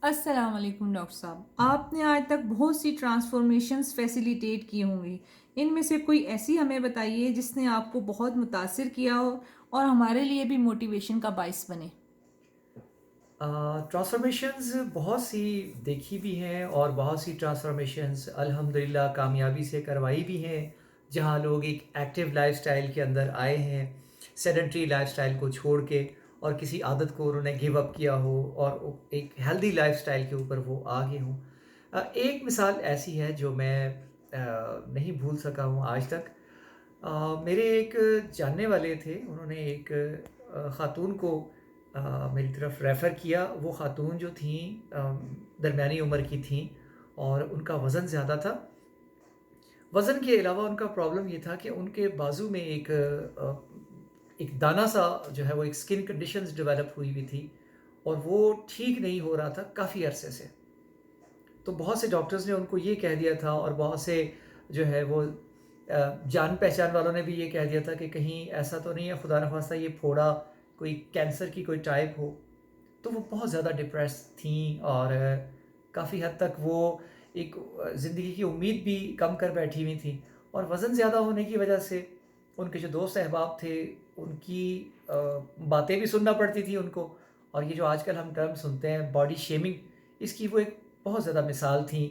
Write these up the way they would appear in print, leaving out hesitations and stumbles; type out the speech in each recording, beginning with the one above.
السلام علیکم ڈاکٹر صاحب، آپ نے آج تک بہت سی ٹرانسفارمیشنز فیسیلیٹیٹ کی ہوں گی، ان میں سے کوئی ایسی ہمیں بتائیے جس نے آپ کو بہت متاثر کیا ہو اور ہمارے لیے بھی موٹیویشن کا باعث بنے۔ ٹرانسفارمیشنز بہت سی دیکھی بھی ہیں اور بہت سی ٹرانسفارمیشنز الحمدللہ کامیابی سے کروائی بھی ہیں، جہاں لوگ ایک ایکٹیو لائف سٹائل کے اندر آئے ہیں، سیڈنٹری لائف سٹائل کو چھوڑ کے، اور کسی عادت کو انہوں نے گیو اپ کیا ہو اور ایک ہیلدی لائف سٹائل کے اوپر وہ آگے ہوں۔ ایک مثال ایسی ہے جو میں نہیں بھول سکا ہوں آج تک۔ میرے ایک جاننے والے تھے، انہوں نے ایک خاتون کو میری طرف ریفر کیا۔ وہ خاتون جو تھیں درمیانی عمر کی تھیں اور ان کا وزن زیادہ تھا۔ وزن کے علاوہ ان کا پرابلم یہ تھا کہ ان کے بازو میں ایک دانہ سا جو ہے وہ ایک اسکن کنڈیشنز ڈیولپ ہوئی ہوئی تھی، اور وہ ٹھیک نہیں ہو رہا تھا کافی عرصے سے۔ تو بہت سے ڈاکٹرز نے ان کو یہ کہہ دیا تھا، اور بہت سے جو ہے وہ جان پہچان والوں نے بھی یہ کہہ دیا تھا کہ کہیں ایسا تو نہیں ہے خدا نخواستہ یہ پھوڑا کوئی کینسر کی کوئی ٹائپ ہو۔ تو وہ بہت زیادہ ڈپریس تھیں، اور کافی حد تک وہ ایک زندگی کی امید بھی کم کر بیٹھی ہوئی تھیں، اور وزن زیادہ ہونے کی وجہ سے ان کے جو دوست احباب تھے ان کی باتیں بھی سننا پڑتی تھی ان کو، اور یہ جو آج کل ہم ٹرم سنتے ہیں باڈی شیمنگ، اس کی وہ ایک بہت زیادہ مثال تھیں۔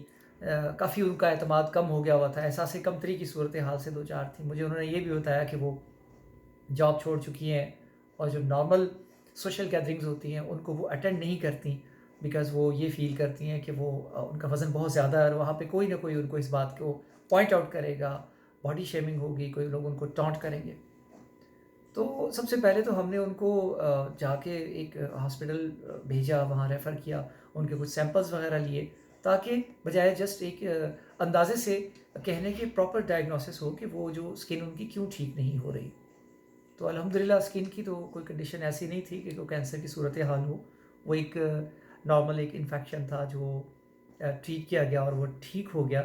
کافی ان کا اعتماد کم ہو گیا ہوا تھا، احساس کمتری کی صورتحال سے دو چار تھیں۔ مجھے انہوں نے یہ بھی بتایا کہ وہ جاب چھوڑ چکی ہیں، اور جو نارمل سوشل گیدرنگز ہوتی ہیں ان کو وہ اٹینڈ نہیں کرتی، بیکاز وہ یہ فیل کرتی ہیں کہ وہ ان کا وزن بہت زیادہ ہے، اور وہاں پہ کوئی نہ کوئی ان کو اس بات کو پوائنٹ آؤٹ کرے گا، باڈی شیمنگ ہوگی، کوئی لوگ ان کو ٹانٹ کریں گے۔ تو سب سے پہلے تو ہم نے ان کو جا کے ایک ہاسپٹل بھیجا، وہاں ریفر کیا، ان کے کچھ سیمپلز وغیرہ لیے، تاکہ بجائے جسٹ ایک اندازے سے کہنے کے پراپر ڈائگنوسس ہو کہ وہ جو اسکن ان کی کیوں ٹھیک نہیں ہو رہی۔ تو الحمدللہ اسکن کی تو کوئی کنڈیشن ایسی نہیں تھی کہ کوئی کینسر کی صورتحال ہو، وہ ایک نارمل ایک انفیکشن تھا جو ٹریٹ کیا گیا اور وہ ٹھیک ہو گیا۔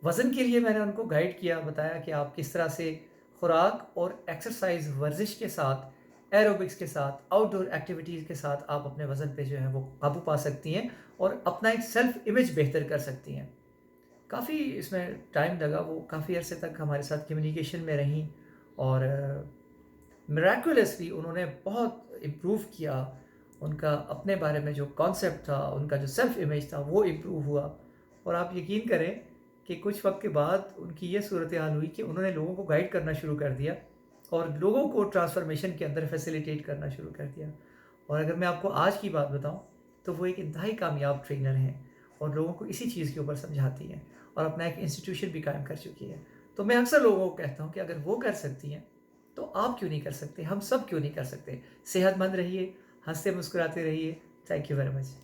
وزن کے لیے میں نے ان کو گائیڈ کیا، بتایا کہ آپ کس طرح سے خوراک اور ایکسرسائز ورزش کے ساتھ، ایروبکس کے ساتھ، آؤٹ ڈور ایکٹیویٹیز کے ساتھ آپ اپنے وزن پہ جو ہے وہ قابو پا سکتی ہیں، اور اپنا ایک سیلف امیج بہتر کر سکتی ہیں۔ کافی اس میں ٹائم لگا، وہ کافی عرصے تک ہمارے ساتھ کمیونیکیشن میں رہیں، اور میریکولسلی انہوں نے بہت امپروو کیا۔ ان کا اپنے بارے میں جو کانسیپٹ تھا، ان کا جو سیلف امیج تھا وہ امپروو ہوا، اور آپ یقین کریں کہ کچھ وقت کے بعد ان کی یہ صورتحال ہوئی کہ انہوں نے لوگوں کو گائیڈ کرنا شروع کر دیا، اور لوگوں کو ٹرانسفارمیشن کے اندر فیسیلیٹیٹ کرنا شروع کر دیا۔ اور اگر میں آپ کو آج کی بات بتاؤں تو وہ ایک انتہائی کامیاب ٹرینر ہیں، اور لوگوں کو اسی چیز کے اوپر سمجھاتی ہیں، اور اپنا ایک انسٹیٹیوشن بھی قائم کر چکی ہے۔ تو میں اکثر لوگوں کو کہتا ہوں کہ اگر وہ کر سکتی ہیں تو آپ کیوں نہیں کر سکتے، ہم سب کیوں نہیں کر سکتے۔ صحت مند رہیے، ہنستے مسکراتے رہیے۔ Thank you very much.